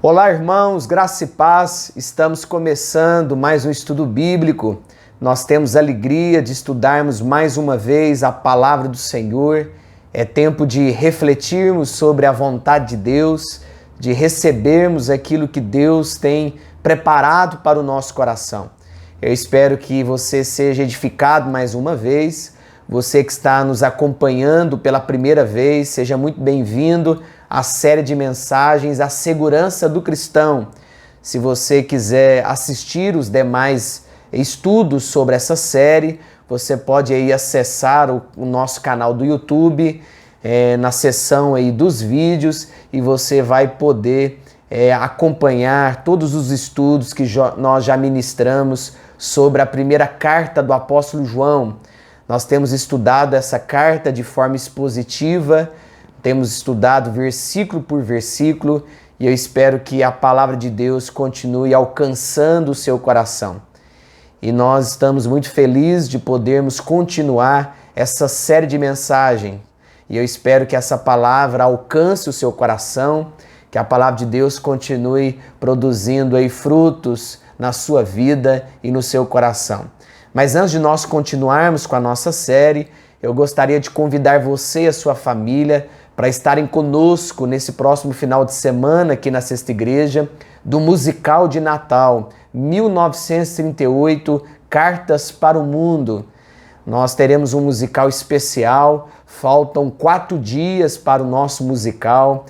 Olá, irmãos, graça e paz. Estamos começando mais um estudo bíblico. Nós temos a alegria de estudarmos mais uma vez a palavra do Senhor. É tempo de refletirmos sobre a vontade de Deus, de recebermos aquilo que Deus tem preparado para o nosso coração. Eu espero que você seja edificado mais uma vez. Você que está nos acompanhando pela primeira vez, seja muito bem-vindo à série de mensagens A Segurança do Cristão. Se você quiser assistir os demais estudos sobre essa série, você pode aí acessar o nosso canal do YouTube, na seção aí dos vídeos, e você vai poder acompanhar todos os estudos que nós já ministramos sobre a primeira carta do apóstolo João. Nós temos estudado essa carta de forma expositiva, temos estudado versículo por versículo, e eu espero que a palavra de Deus continue alcançando o seu coração. E nós estamos muito felizes de podermos continuar essa série de mensagens. E eu espero que essa palavra alcance o seu coração, que a palavra de Deus continue produzindo aí frutos na sua vida e no seu coração. Mas antes de nós continuarmos com a nossa série, eu gostaria de convidar você e a sua família para estarem conosco nesse próximo final de semana aqui na Sexta Igreja, do musical de Natal, 1938, Cartas para o Mundo. Nós teremos um musical especial, faltam 4 dias para o nosso musical.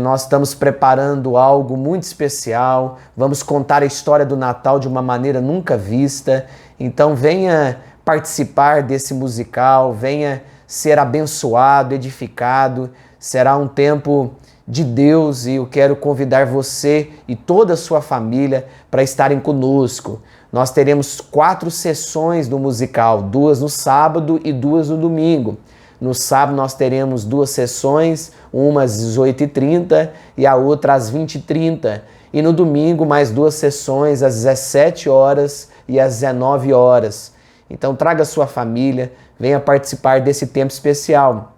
Nós estamos preparando algo muito especial, vamos contar a história do Natal de uma maneira nunca vista. Então venha participar desse musical, venha ser abençoado, edificado. Será um tempo de Deus e eu quero convidar você e toda a sua família para estarem conosco. Nós teremos 4 sessões do musical, 2 no sábado e 2 no domingo. No sábado nós teremos 2 sessões, uma às 18h30 e a outra às 20h30. E no domingo mais 2 sessões às 17 horas e às 19 horas. Então traga sua família, venha participar desse tempo especial.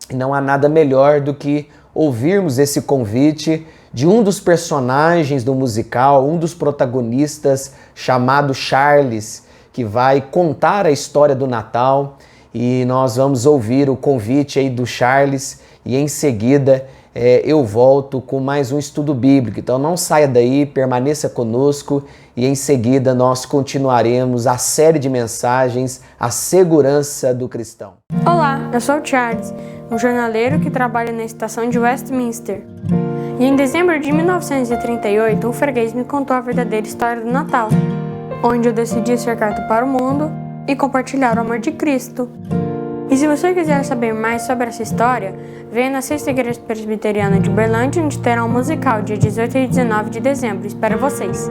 E não há nada melhor do que ouvirmos esse convite de um dos personagens do musical, um dos protagonistas, chamado Charles, que vai contar a história do Natal. E nós vamos ouvir o convite aí do Charles e em seguida eu volto com mais um estudo bíblico. Então não saia daí, permaneça conosco e em seguida nós continuaremos a série de mensagens A Segurança do Cristão. Olá, eu sou o Charles, um jornaleiro que trabalha na estação de Westminster. E em dezembro de 1938, um freguês me contou a verdadeira história do Natal, onde eu decidi ser carta para o mundo e compartilhar o amor de Cristo. E se você quiser saber mais sobre essa história, venha na Sexta Igreja Presbiteriana de Uberlândia, onde terá um musical dia 18 e 19 de dezembro. Espero vocês!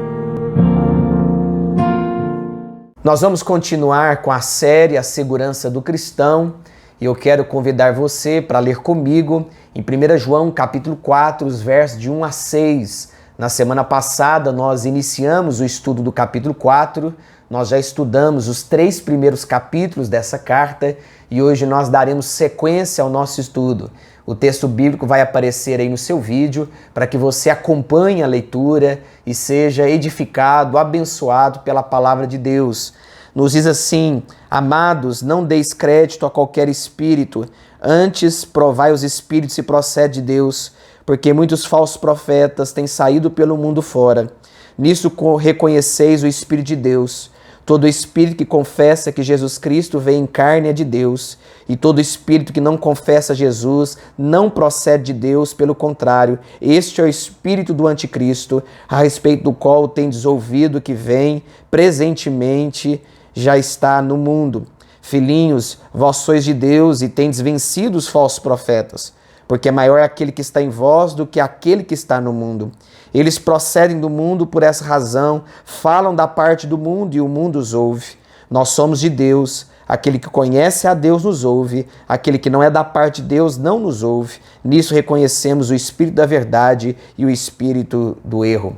Nós vamos continuar com a série A Segurança do Cristão e eu quero convidar você para ler comigo em 1 João capítulo 4, os versos de 1 a 6. Na semana passada nós iniciamos o estudo do capítulo 4, nós já estudamos os 3 primeiros capítulos dessa carta e hoje nós daremos sequência ao nosso estudo. O texto bíblico vai aparecer aí no seu vídeo para que você acompanhe a leitura e seja edificado, abençoado pela palavra de Deus. Nos diz assim: amados, não deis crédito a qualquer espírito, antes provai os espíritos se procede de Deus, porque muitos falsos profetas têm saído pelo mundo fora. Nisso reconheceis o Espírito de Deus. Todo espírito que confessa que Jesus Cristo veio em carne é de Deus, e todo espírito que não confessa Jesus não procede de Deus, pelo contrário, este é o espírito do anticristo, a respeito do qual tendes ouvido que vem, presentemente já está no mundo. Filhinhos, vós sois de Deus e tendes vencido os falsos profetas, porque maior é aquele que está em vós do que aquele que está no mundo. Eles procedem do mundo, por essa razão falam da parte do mundo e o mundo os ouve. Nós somos de Deus, aquele que conhece a Deus nos ouve, aquele que não é da parte de Deus não nos ouve. Nisso reconhecemos o espírito da verdade e o espírito do erro.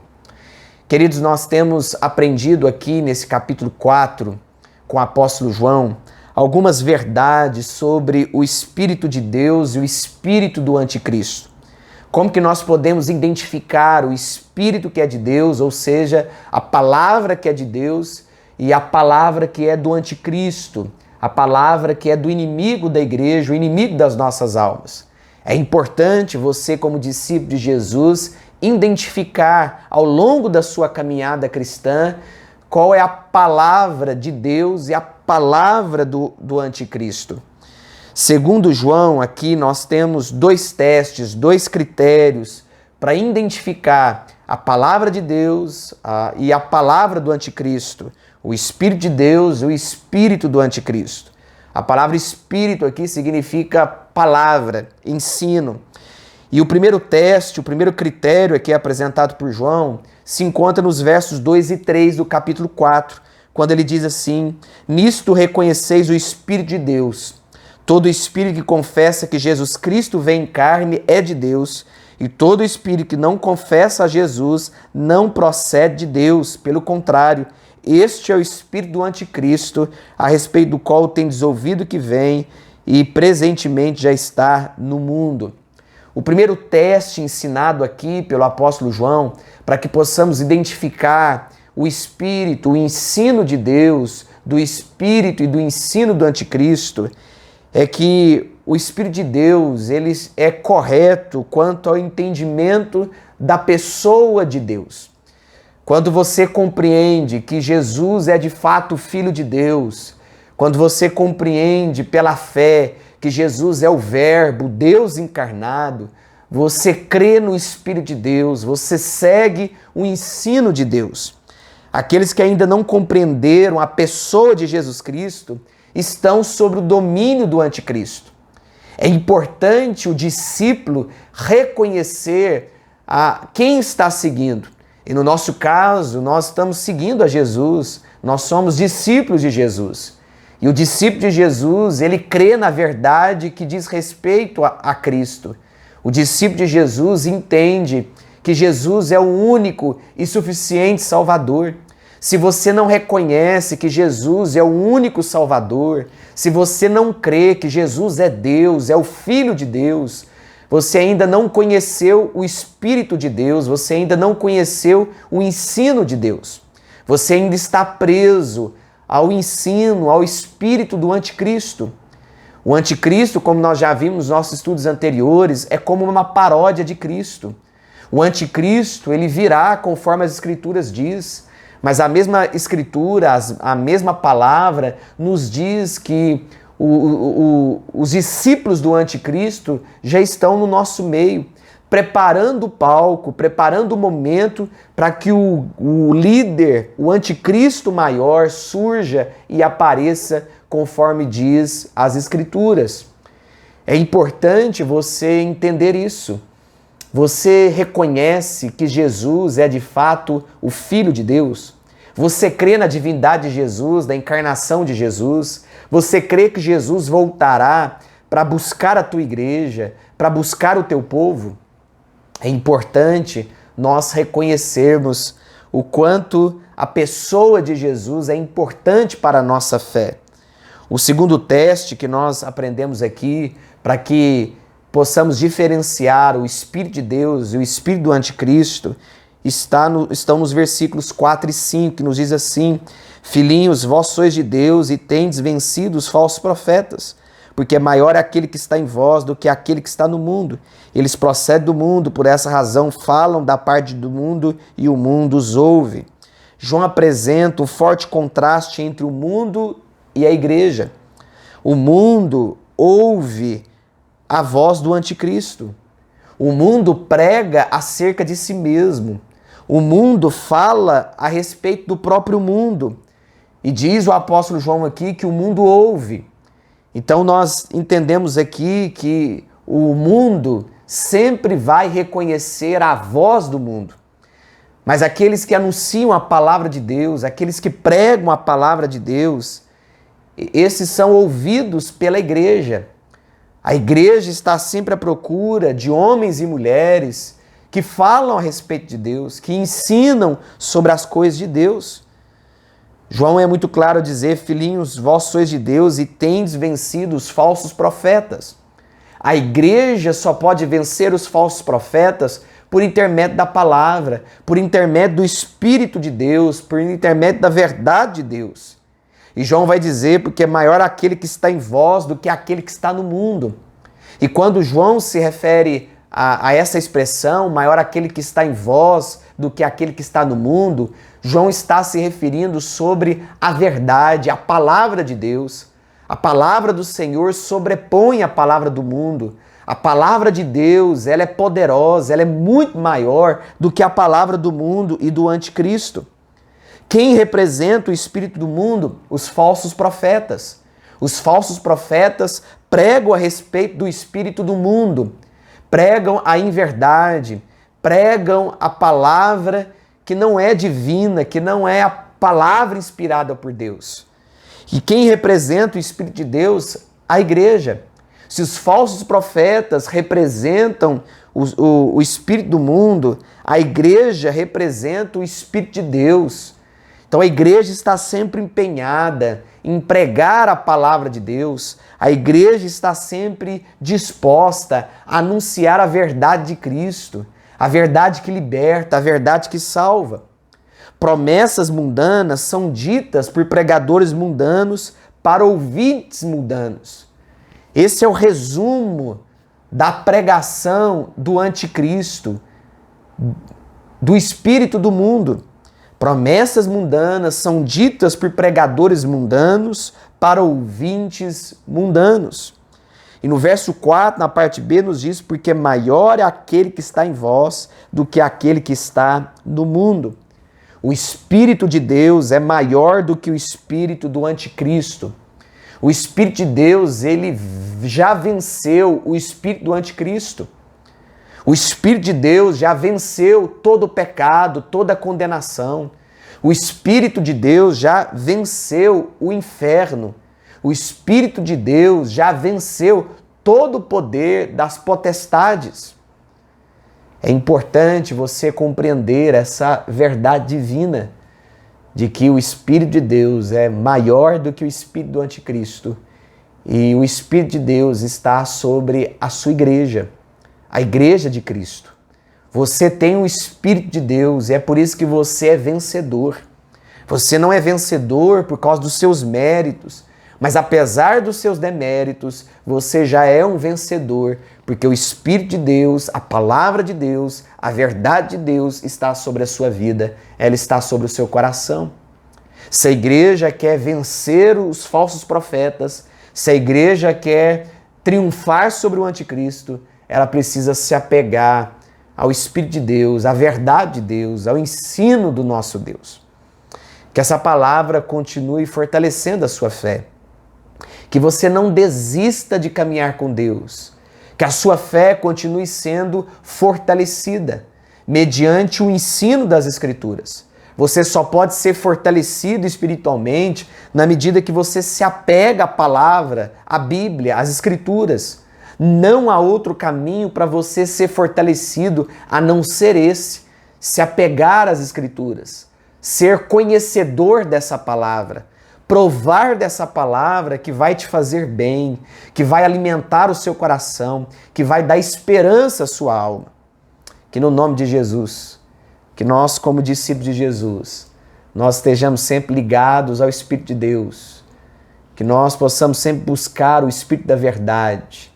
Queridos, nós temos aprendido aqui nesse capítulo 4 com o apóstolo João algumas verdades sobre o Espírito de Deus e o espírito do anticristo. Como que nós podemos identificar o Espírito que é de Deus, ou seja, a palavra que é de Deus e a palavra que é do anticristo, a palavra que é do inimigo da igreja, o inimigo das nossas almas. É importante você, como discípulo de Jesus, identificar ao longo da sua caminhada cristã qual é a palavra de Deus e a palavra do anticristo. Segundo João, aqui nós temos dois testes, dois critérios para identificar a palavra de Deus e a palavra do anticristo, o Espírito de Deus e o Espírito do anticristo. A palavra Espírito aqui significa palavra, ensino. E o primeiro teste, o primeiro critério aqui apresentado por João, se encontra nos versos 2 e 3 do capítulo 4, quando ele diz assim: nisto reconheceis o Espírito de Deus. Todo espírito que confessa que Jesus Cristo vem em carne é de Deus, e todo espírito que não confessa a Jesus não procede de Deus. Pelo contrário, este é o espírito do anticristo, a respeito do qual tendes ouvido que vem e presentemente já está no mundo. O primeiro teste ensinado aqui pelo apóstolo João, para que possamos identificar o espírito, o ensino de Deus, do espírito e do ensino do anticristo, é que o Espírito de Deus ele é correto quanto ao entendimento da pessoa de Deus. Quando você compreende que Jesus é de fato o Filho de Deus, quando você compreende pela fé que Jesus é o Verbo, Deus encarnado, você crê no Espírito de Deus, você segue o ensino de Deus. Aqueles que ainda não compreenderam a pessoa de Jesus Cristo estão sob o domínio do anticristo. É importante o discípulo reconhecer quem está seguindo. E no nosso caso, nós estamos seguindo a Jesus, nós somos discípulos de Jesus. E o discípulo de Jesus, ele crê na verdade que diz respeito a Cristo. O discípulo de Jesus entende que Jesus é o único e suficiente Salvador. Se você não reconhece que Jesus é o único Salvador, se você não crê que Jesus é Deus, é o Filho de Deus, você ainda não conheceu o Espírito de Deus, você ainda não conheceu o ensino de Deus. Você ainda está preso ao ensino, ao espírito do anticristo. O anticristo, como nós já vimos nos nossos estudos anteriores, é como uma paródia de Cristo. O anticristo, ele virá conforme as Escrituras diz, mas a mesma Escritura, a mesma palavra nos diz que os discípulos do anticristo já estão no nosso meio, preparando o palco, preparando o momento para que o líder, o anticristo maior, surja e apareça conforme diz as Escrituras. É importante você entender isso. Você reconhece que Jesus é de fato o Filho de Deus? Você crê na divindade de Jesus, na encarnação de Jesus? Você crê que Jesus voltará para buscar a tua igreja, para buscar o teu povo? É importante nós reconhecermos o quanto a pessoa de Jesus é importante para a nossa fé. O segundo teste que nós aprendemos aqui, para que possamos diferenciar o Espírito de Deus e o Espírito do Anticristo, estão nos versículos 4 e 5, que nos diz assim: filhinhos, vós sois de Deus e tendes vencido os falsos profetas, porque maior é aquele que está em vós do que aquele que está no mundo. Eles procedem do mundo, por essa razão falam da parte do mundo e o mundo os ouve. João apresenta um forte contraste entre o mundo e a igreja. O mundo ouve a voz do anticristo. O mundo prega acerca de si mesmo. O mundo fala a respeito do próprio mundo. E diz o apóstolo João aqui que o mundo ouve. Então nós entendemos aqui que o mundo sempre vai reconhecer a voz do mundo. Mas aqueles que anunciam a palavra de Deus, aqueles que pregam a palavra de Deus, esses são ouvidos pela igreja. A igreja está sempre à procura de homens e mulheres que falam a respeito de Deus, que ensinam sobre as coisas de Deus. João é muito claro a dizer: filhinhos, vós sois de Deus e tendes vencido os falsos profetas. A igreja só pode vencer os falsos profetas por intermédio da palavra, por intermédio do Espírito de Deus, por intermédio da verdade de Deus. E João vai dizer, porque é maior aquele que está em vós do que aquele que está no mundo. E quando João se refere a essa expressão, maior aquele que está em vós do que aquele que está no mundo, João está se referindo sobre a verdade, a palavra de Deus. A palavra do Senhor sobrepõe a palavra do mundo. A palavra de Deus, ela é poderosa, ela é muito maior do que a palavra do mundo e do anticristo. Quem representa o espírito do mundo? Os falsos profetas. Os falsos profetas pregam a respeito do espírito do mundo, pregam a inverdade, pregam a palavra que não é divina, que não é a palavra inspirada por Deus. E quem representa o Espírito de Deus? A igreja. Se os falsos profetas representam o espírito do mundo, a igreja representa o Espírito de Deus. Então a igreja está sempre empenhada em pregar a palavra de Deus. A igreja está sempre disposta a anunciar a verdade de Cristo, a verdade que liberta, a verdade que salva. Promessas mundanas são ditas por pregadores mundanos para ouvintes mundanos. Esse é o resumo da pregação do anticristo, do espírito do mundo. Promessas mundanas são ditas por pregadores mundanos para ouvintes mundanos. E no verso 4, na parte B, nos diz, porque maior é aquele que está em vós do que aquele que está no mundo. O Espírito de Deus é maior do que o espírito do anticristo. O Espírito de Deus, ele já venceu o espírito do anticristo. O Espírito de Deus já venceu todo o pecado, toda a condenação. O Espírito de Deus já venceu o inferno. O Espírito de Deus já venceu todo o poder das potestades. É importante você compreender essa verdade divina de que o Espírito de Deus é maior do que o espírito do anticristo e o Espírito de Deus está sobre a sua igreja, a igreja de Cristo. Você tem o Espírito de Deus e é por isso que você é vencedor. Você não é vencedor por causa dos seus méritos, mas apesar dos seus deméritos, você já é um vencedor, porque o Espírito de Deus, a palavra de Deus, a verdade de Deus está sobre a sua vida, ela está sobre o seu coração. Se a igreja quer vencer os falsos profetas, se a igreja quer triunfar sobre o anticristo, ela precisa se apegar ao Espírito de Deus, à verdade de Deus, ao ensino do nosso Deus. Que essa palavra continue fortalecendo a sua fé. Que você não desista de caminhar com Deus. Que a sua fé continue sendo fortalecida mediante o ensino das Escrituras. Você só pode ser fortalecido espiritualmente na medida que você se apega à palavra, à Bíblia, às Escrituras. Não há outro caminho para você ser fortalecido a não ser esse. Se apegar às Escrituras. Ser conhecedor dessa palavra. Provar dessa palavra que vai te fazer bem, que vai alimentar o seu coração, que vai dar esperança à sua alma. Que no nome de Jesus, que nós como discípulos de Jesus, nós estejamos sempre ligados ao Espírito de Deus, que nós possamos sempre buscar o Espírito da verdade,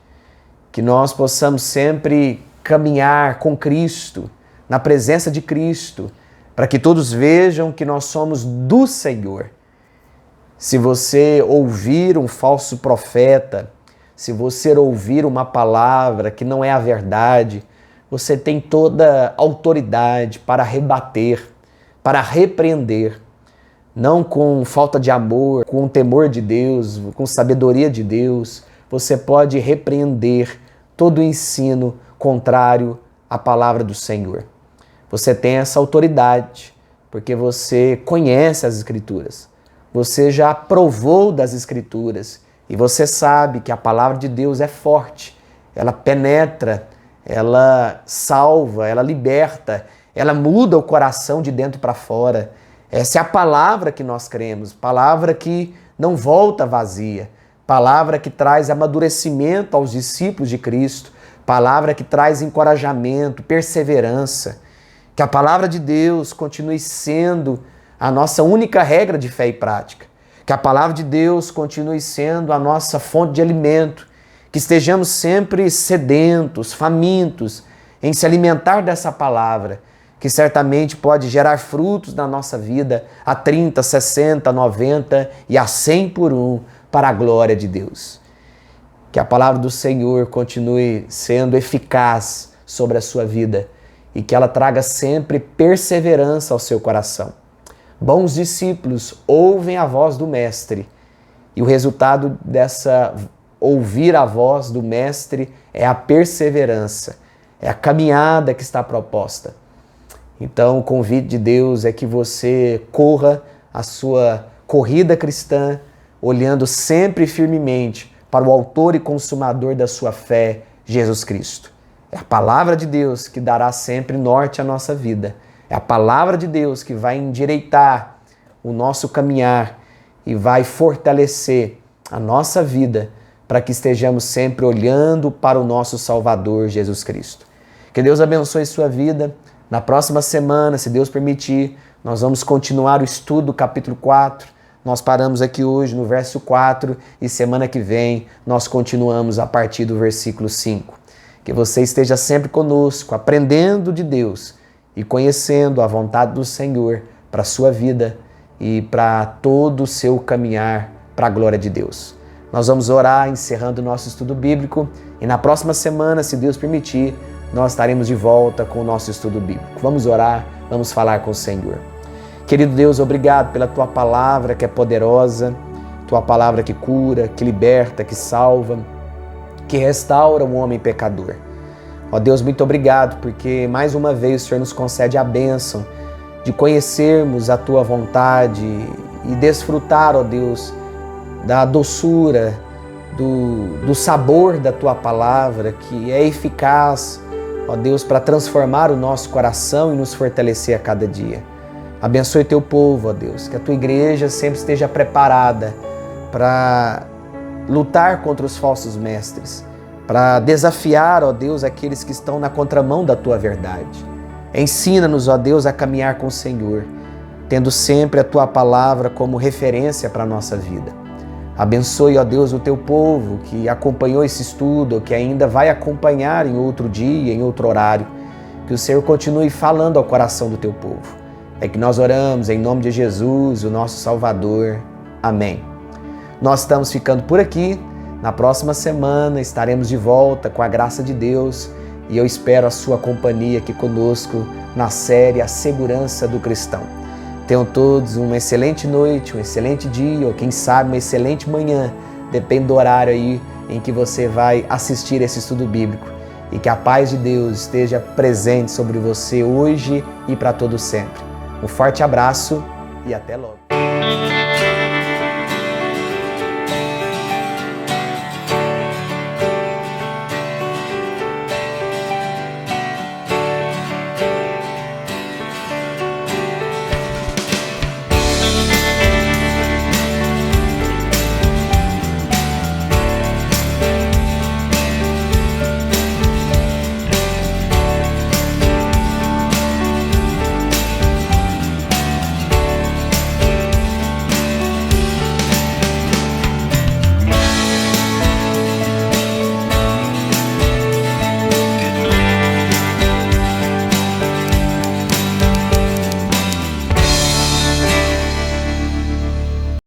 que nós possamos sempre caminhar com Cristo, na presença de Cristo, para que todos vejam que nós somos do Senhor. Se você ouvir um falso profeta, se você ouvir uma palavra que não é a verdade, você tem toda a autoridade para rebater, para repreender, não com falta de amor, com temor de Deus, com sabedoria de Deus. Você pode repreender todo o ensino contrário à palavra do Senhor. Você tem essa autoridade, porque você conhece as Escrituras. Você já provou das Escrituras e você sabe que a palavra de Deus é forte, ela penetra, ela salva, ela liberta, ela muda o coração de dentro para fora. Essa é a palavra que nós cremos, palavra que não volta vazia, palavra que traz amadurecimento aos discípulos de Cristo, palavra que traz encorajamento, perseverança. Que a palavra de Deus continue sendo a nossa única regra de fé e prática. Que a palavra de Deus continue sendo a nossa fonte de alimento. Que estejamos sempre sedentos, famintos em se alimentar dessa palavra, que certamente pode gerar frutos na nossa vida a 30, 60, 90 e a 100 por um, para a glória de Deus. Que a palavra do Senhor continue sendo eficaz sobre a sua vida e que ela traga sempre perseverança ao seu coração. Bons discípulos ouvem a voz do Mestre e o resultado dessa ouvir a voz do Mestre é a perseverança, é a caminhada que está proposta. Então, o convite de Deus é que você corra a sua corrida cristã, olhando sempre firmemente para o autor e consumador da sua fé, Jesus Cristo. É a palavra de Deus que dará sempre norte à nossa vida. É a palavra de Deus que vai endireitar o nosso caminhar e vai fortalecer a nossa vida para que estejamos sempre olhando para o nosso Salvador, Jesus Cristo. Que Deus abençoe sua vida. Na próxima semana, se Deus permitir, nós vamos continuar o estudo do capítulo 4. Nós paramos aqui hoje no verso 4 e semana que vem nós continuamos a partir do versículo 5. Que você esteja sempre conosco, aprendendo de Deus e conhecendo a vontade do Senhor para a sua vida e para todo o seu caminhar para a glória de Deus. Nós vamos orar encerrando o nosso estudo bíblico e na próxima semana, se Deus permitir, nós estaremos de volta com o nosso estudo bíblico. Vamos orar, vamos falar com o Senhor. Querido Deus, obrigado pela Tua palavra que é poderosa, Tua palavra que cura, que liberta, que salva, que restaura um homem pecador. Ó Deus, muito obrigado, porque mais uma vez o Senhor nos concede a bênção de conhecermos a Tua vontade e desfrutar, ó Deus, da doçura, do sabor da Tua palavra, que é eficaz, ó Deus, para transformar o nosso coração e nos fortalecer a cada dia. Abençoe Teu povo, ó Deus, que a Tua igreja sempre esteja preparada para lutar contra os falsos mestres, para desafiar, ó Deus, aqueles que estão na contramão da Tua verdade. Ensina-nos, ó Deus, a caminhar com o Senhor, tendo sempre a Tua palavra como referência para a nossa vida. Abençoe, ó Deus, o Teu povo que acompanhou esse estudo, que ainda vai acompanhar em outro dia, em outro horário. Que o Senhor continue falando ao coração do Teu povo. É que nós oramos em nome de Jesus, o nosso Salvador. Amém. Nós estamos ficando por aqui. Na próxima semana estaremos de volta com a graça de Deus e eu espero a sua companhia aqui conosco na série A Segurança do Cristão. Tenham todos uma excelente noite, um excelente dia ou quem sabe uma excelente manhã, depende do horário aí em que você vai assistir esse estudo bíblico e que a paz de Deus esteja presente sobre você hoje e para todo sempre. Um forte abraço e até logo.